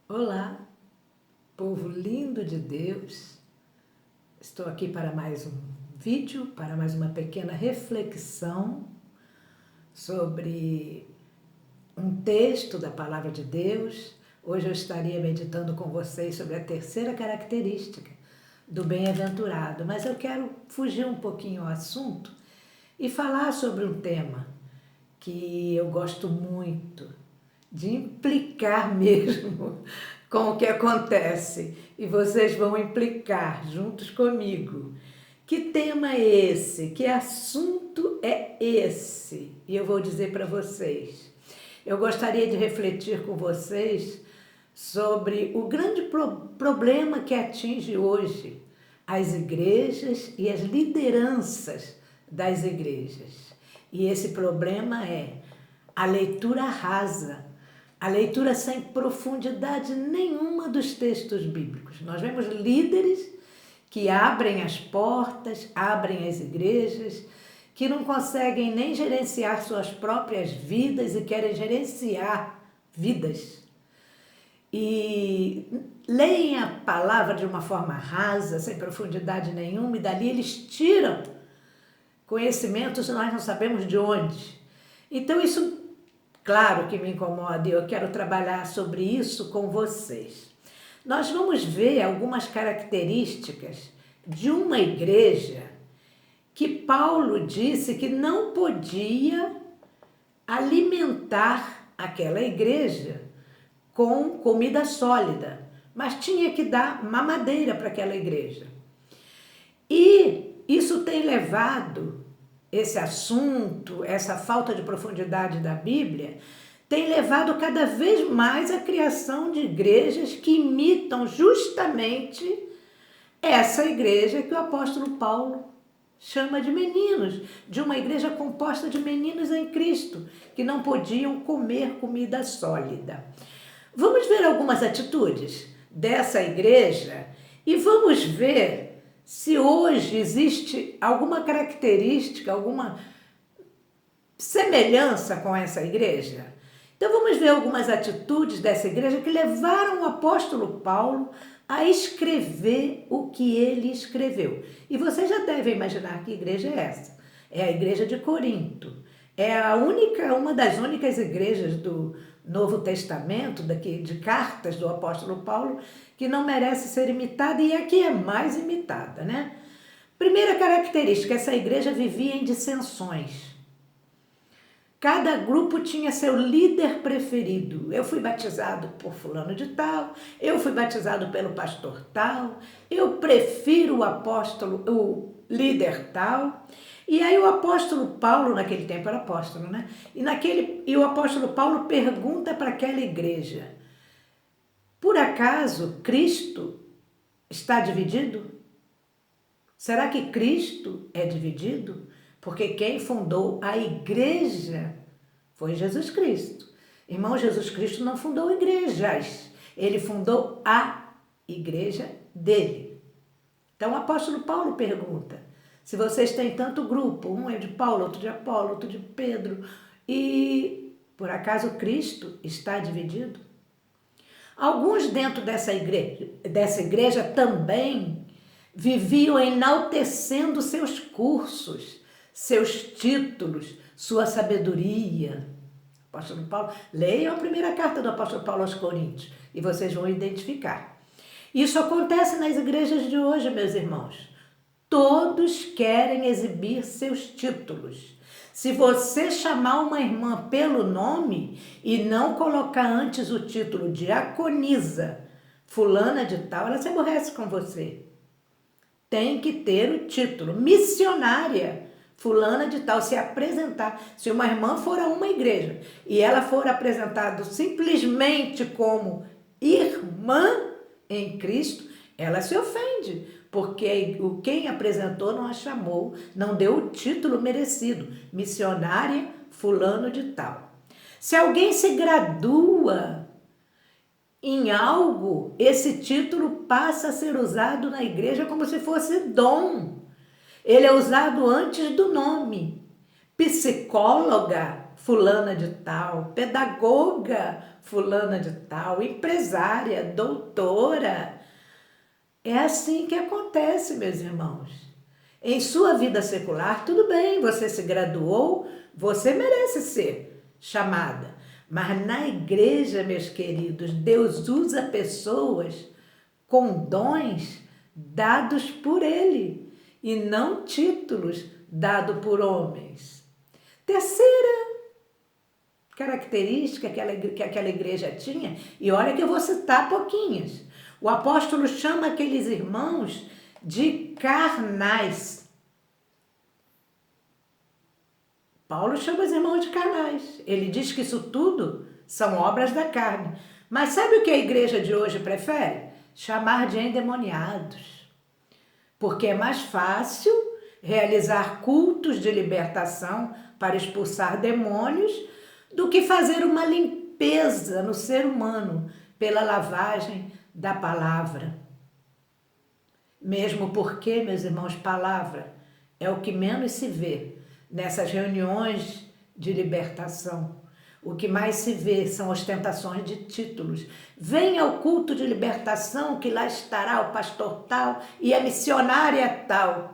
Olá, povo lindo de Deus. Estou aqui para mais um vídeo, para mais uma pequena reflexão sobre um texto da Palavra de Deus. Hoje eu estaria meditando com vocês sobre a terceira característica do bem-aventurado, mas eu quero fugir um pouquinho ao assunto e falar sobre um tema que eu gosto muito de implicar mesmo com o que acontece. E vocês vão implicar juntos comigo. Que tema é esse? Que assunto é esse? E eu vou dizer para vocês. Eu gostaria de refletir com vocês sobre o grande problema que atinge hoje as igrejas e as lideranças das igrejas. E esse problema é a leitura rasa, a leitura sem profundidade nenhuma dos textos bíblicos. Nós vemos líderes que abrem as portas, abrem as igrejas, que não conseguem nem gerenciar suas próprias vidas e querem gerenciar vidas. E leem a palavra de uma forma rasa, sem profundidade nenhuma, e dali eles tiram conhecimentos que nós não sabemos de onde. Então isso, claro que me incomoda e eu quero trabalhar sobre isso com vocês. Nós vamos ver algumas características de uma igreja que Paulo disse que não podia alimentar aquela igreja com comida sólida, mas tinha que dar mamadeira para aquela igreja. E isso tem levado, esse assunto, essa falta de profundidade da Bíblia, tem levado cada vez mais à criação de igrejas que imitam justamente essa igreja que o apóstolo Paulo chama de meninos, de uma igreja composta de meninos em Cristo, que não podiam comer comida sólida. Vamos ver algumas atitudes dessa igreja e vamos ver se hoje existe alguma característica, alguma semelhança com essa igreja. Então vamos ver algumas atitudes dessa igreja que levaram o apóstolo Paulo a escrever o que ele escreveu. E você já deve imaginar que igreja é essa. É a igreja de Corinto. É uma das únicas igrejas do Novo Testamento, de cartas do apóstolo Paulo, que não merece ser imitada e é que é mais imitada, né? Primeira característica, essa igreja vivia em dissensões. Cada grupo tinha seu líder preferido. Eu fui batizado por fulano de tal, eu fui batizado pelo pastor tal, eu prefiro o líder tal. E aí o apóstolo Paulo, naquele tempo era apóstolo, né? E o apóstolo Paulo pergunta para aquela igreja: por acaso Cristo está dividido? Será que Cristo é dividido? Porque quem fundou a igreja foi Jesus Cristo. Irmão, Jesus Cristo não fundou igrejas, ele fundou a igreja dele. Então o apóstolo Paulo pergunta: se vocês têm tanto grupo, um é de Paulo, outro de Apolo, outro de Pedro, e por acaso Cristo está dividido? Alguns dentro dessa igreja também viviam enaltecendo seus cursos, seus títulos, sua sabedoria. Apóstolo Paulo, leiam a primeira carta do apóstolo Paulo aos Coríntios e vocês vão identificar. Isso acontece nas igrejas de hoje, meus irmãos. Todos querem exibir seus títulos. Se você chamar uma irmã pelo nome e não colocar antes o título diaconisa, fulana de tal, ela se aborrece com você. Tem que ter o título missionária, fulana de tal, se apresentar. Se uma irmã for a uma igreja e ela for apresentada simplesmente como irmã em Cristo, ela se ofende, porque quem apresentou não a chamou, não deu o título merecido, missionária fulano de tal. Se alguém se gradua em algo, esse título passa a ser usado na igreja como se fosse dom. Ele é usado antes do nome. Psicóloga fulana de tal, pedagoga fulana de tal, empresária, doutora. É assim que acontece, meus irmãos. Em sua vida secular, tudo bem, você se graduou, você merece ser chamada. Mas na igreja, meus queridos, Deus usa pessoas com dons dados por Ele e não títulos dados por homens. Terceira característica que aquela igreja tinha, e olha que eu vou citar pouquinhas. O apóstolo chama aqueles irmãos de carnais. Paulo chama os irmãos de carnais. Ele diz que isso tudo são obras da carne. Mas sabe o que a igreja de hoje prefere? Chamar de endemoniados. Porque é mais fácil realizar cultos de libertação para expulsar demônios do que fazer uma limpeza no ser humano pela lavagem da palavra. Mesmo porque, meus irmãos, palavra é o que menos se vê nessas reuniões de libertação. O que mais se vê são ostentações de títulos. Venha ao culto de libertação que lá estará o pastor tal e a missionária tal.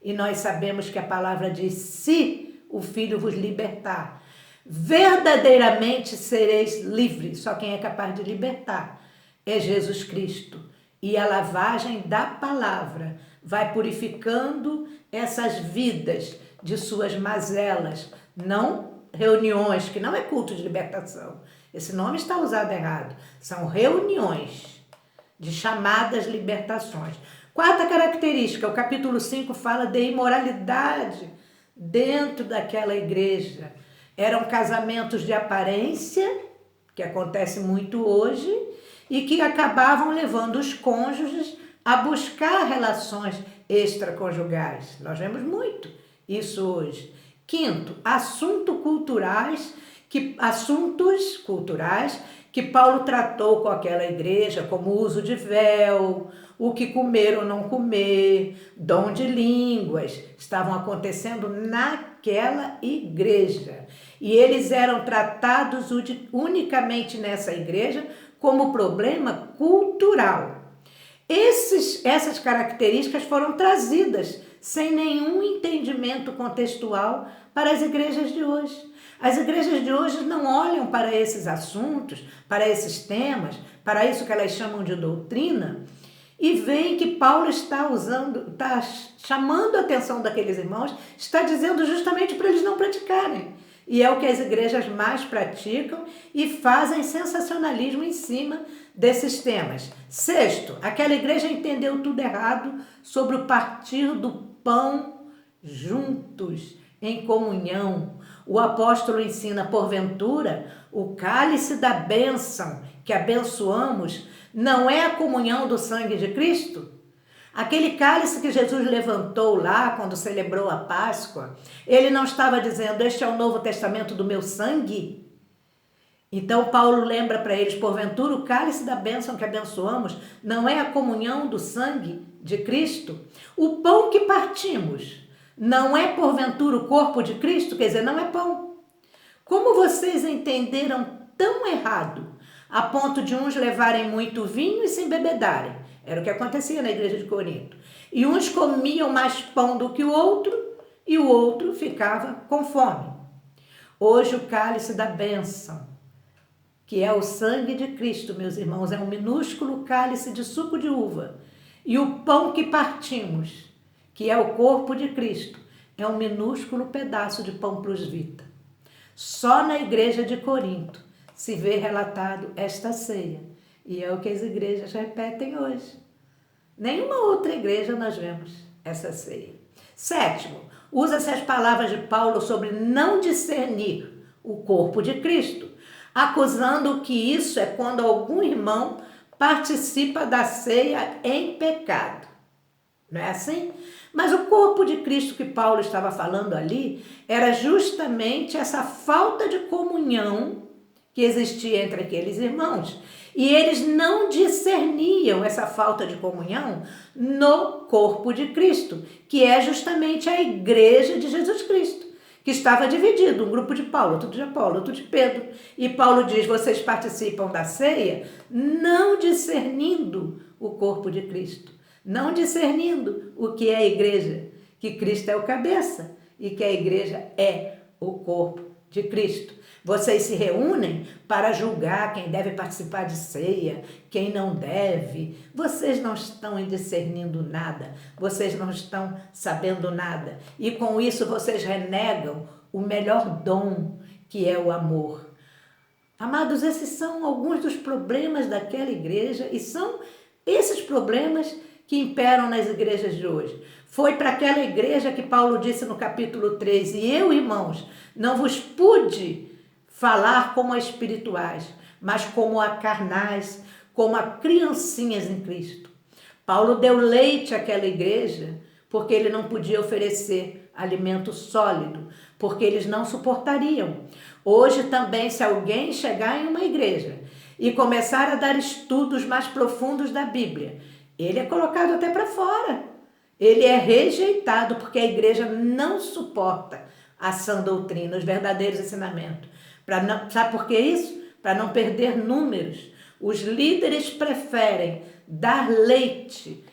E nós sabemos que a palavra diz, se o Filho vos libertar, verdadeiramente sereis livres. Só quem é capaz de libertar é Jesus Cristo. E a lavagem da palavra vai purificando essas vidas de suas mazelas, não reuniões, que não é culto de libertação. Esse nome está usado errado. São reuniões de chamadas libertações. Quarta característica, o capítulo 5 fala de imoralidade dentro daquela igreja. Eram casamentos de aparência, que acontece muito hoje, e que acabavam levando os cônjuges a buscar relações extraconjugais. Nós vemos muito isso hoje. Quinto, assuntos culturais que Paulo tratou com aquela igreja, como o uso de véu, o que comer ou não comer, dom de línguas, estavam acontecendo naquela igreja. E eles eram tratados unicamente nessa igreja como problema cultural. Essas características foram trazidas sem nenhum entendimento contextual para as igrejas de hoje. As igrejas de hoje não olham para esses assuntos, para esses temas, para isso que elas chamam de doutrina, e veem que Paulo está chamando a atenção daqueles irmãos, está dizendo justamente para eles não praticarem. E é o que as igrejas mais praticam e fazem sensacionalismo em cima desses temas. Sexto, aquela igreja entendeu tudo errado sobre o partir do pão juntos, em comunhão. O apóstolo ensina, porventura, o cálice da bênção que abençoamos não é a comunhão do sangue de Cristo? Aquele cálice que Jesus levantou lá quando celebrou a Páscoa, ele não estava dizendo, este é o Novo Testamento do meu sangue? Então Paulo lembra para eles, porventura, o cálice da bênção que abençoamos não é a comunhão do sangue de Cristo? O pão que partimos não é, porventura, o corpo de Cristo? Quer dizer, não é pão. Como vocês entenderam tão errado, a ponto de uns levarem muito vinho e se embebedarem? Era o que acontecia na igreja de Corinto. E uns comiam mais pão do que o outro, e o outro ficava com fome. Hoje o cálice da bênção, que é o sangue de Cristo, meus irmãos, é um minúsculo cálice de suco de uva. E o pão que partimos, que é o corpo de Cristo, é um minúsculo pedaço de pão prosvita. Só na igreja de Corinto se vê relatado esta ceia. E é o que as igrejas repetem hoje. Nenhuma outra igreja nós vemos essa ceia. Sétimo, usa-se as palavras de Paulo sobre não discernir o corpo de Cristo, acusando que isso é quando algum irmão participa da ceia em pecado. Não é assim? Mas o corpo de Cristo que Paulo estava falando ali era justamente essa falta de comunhão que existia entre aqueles irmãos. E eles não discerniam essa falta de comunhão no corpo de Cristo, que é justamente a igreja de Jesus Cristo, que estava dividido, um grupo de Paulo, outro de Apolo, outro de Pedro. E Paulo diz, vocês participam da ceia não discernindo o corpo de Cristo, não discernindo o que é a igreja, que Cristo é o cabeça e que a igreja é o corpo de Cristo. Vocês se reúnem para julgar quem deve participar de ceia, quem não deve. Vocês não estão discernindo nada, vocês não estão sabendo nada. E com isso vocês renegam o melhor dom, que é o amor. Amados, esses são alguns dos problemas daquela igreja e são esses problemas que imperam nas igrejas de hoje. Foi para aquela igreja que Paulo disse no capítulo 3, e eu, irmãos, não vos pude falar como a espirituais, mas como a carnais, como a criancinhas em Cristo. Paulo deu leite àquela igreja porque ele não podia oferecer alimento sólido, porque eles não suportariam. Hoje também, se alguém chegar em uma igreja e começar a dar estudos mais profundos da Bíblia, ele é colocado até para fora. Ele é rejeitado porque a igreja não suporta a sã doutrina, os verdadeiros ensinamentos. Sabe por que isso? Para não perder números. Os líderes preferem dar leite,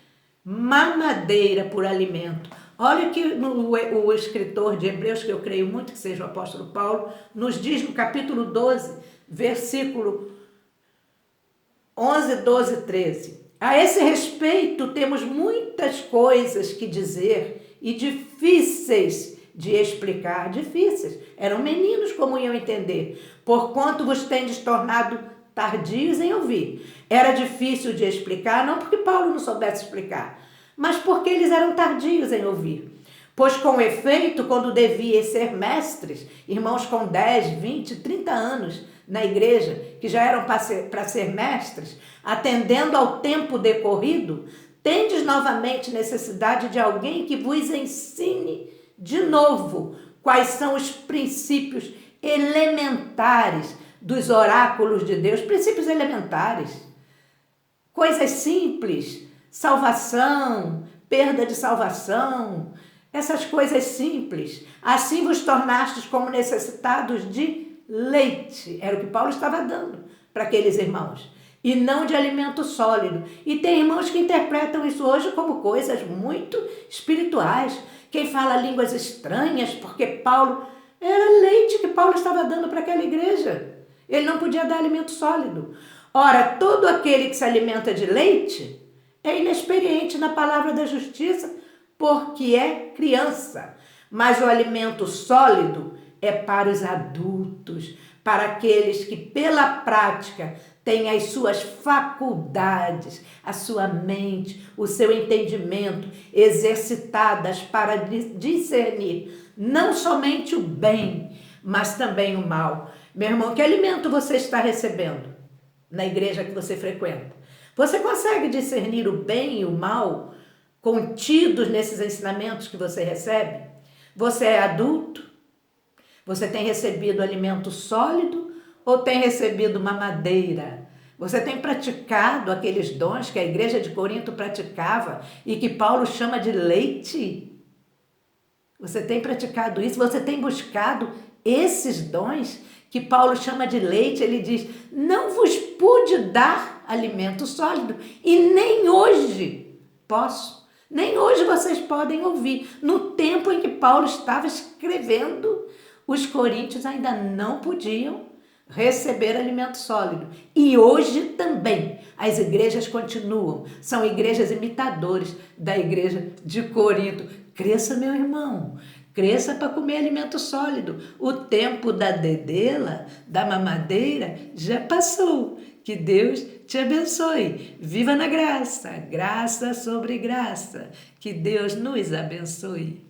mamadeira por alimento. Olha que o escritor de Hebreus, que eu creio muito que seja o apóstolo Paulo, nos diz no capítulo 12, versículo 11, 12, 13. A esse respeito, temos muitas coisas que dizer e difíceis de explicar, difíceis. Eram meninos, como iam entender, porquanto vos tendes tornado tardios em ouvir. Era difícil de explicar, não porque Paulo não soubesse explicar, mas porque eles eram tardios em ouvir. Pois com efeito, quando deviam ser mestres, irmãos com 10, 20, 30 anos na igreja, que já eram para ser mestres, atendendo ao tempo decorrido, tendes novamente necessidade de alguém que vos ensine de novo quais são os princípios elementares dos oráculos de Deus, princípios elementares, coisas simples, salvação, perda de salvação, essas coisas simples. Assim vos tornastes como necessitados de leite, era o que Paulo estava dando para aqueles irmãos, e não de alimento sólido. E tem irmãos que interpretam isso hoje como coisas muito espirituais. Quem fala línguas estranhas, porque Paulo, era leite que Paulo estava dando para aquela igreja. Ele não podia dar alimento sólido. Ora, todo aquele que se alimenta de leite é inexperiente na palavra da justiça, porque é criança. Mas o alimento sólido é para os adultos, para aqueles que pela prática têm as suas faculdades, a sua mente, o seu entendimento exercitadas para discernir não somente o bem, mas também o mal. Meu irmão, que alimento você está recebendo na igreja que você frequenta? Você consegue discernir o bem e o mal contidos nesses ensinamentos que você recebe? Você é adulto? Você tem recebido alimento sólido ou tem recebido mamadeira? Você tem praticado aqueles dons que a igreja de Corinto praticava e que Paulo chama de leite? Você tem praticado isso? Você tem buscado esses dons que Paulo chama de leite? Ele diz, não vos pude dar alimento sólido e nem hoje posso. Nem hoje vocês podem ouvir. No tempo em que Paulo estava escrevendo, os coríntios ainda não podiam receber alimento sólido. E hoje também as igrejas continuam. São igrejas imitadores da igreja de Corinto. Cresça, meu irmão. Cresça para comer alimento sólido. O tempo da dedela, da mamadeira, já passou. Que Deus te abençoe. Viva na graça. Graça sobre graça. Que Deus nos abençoe.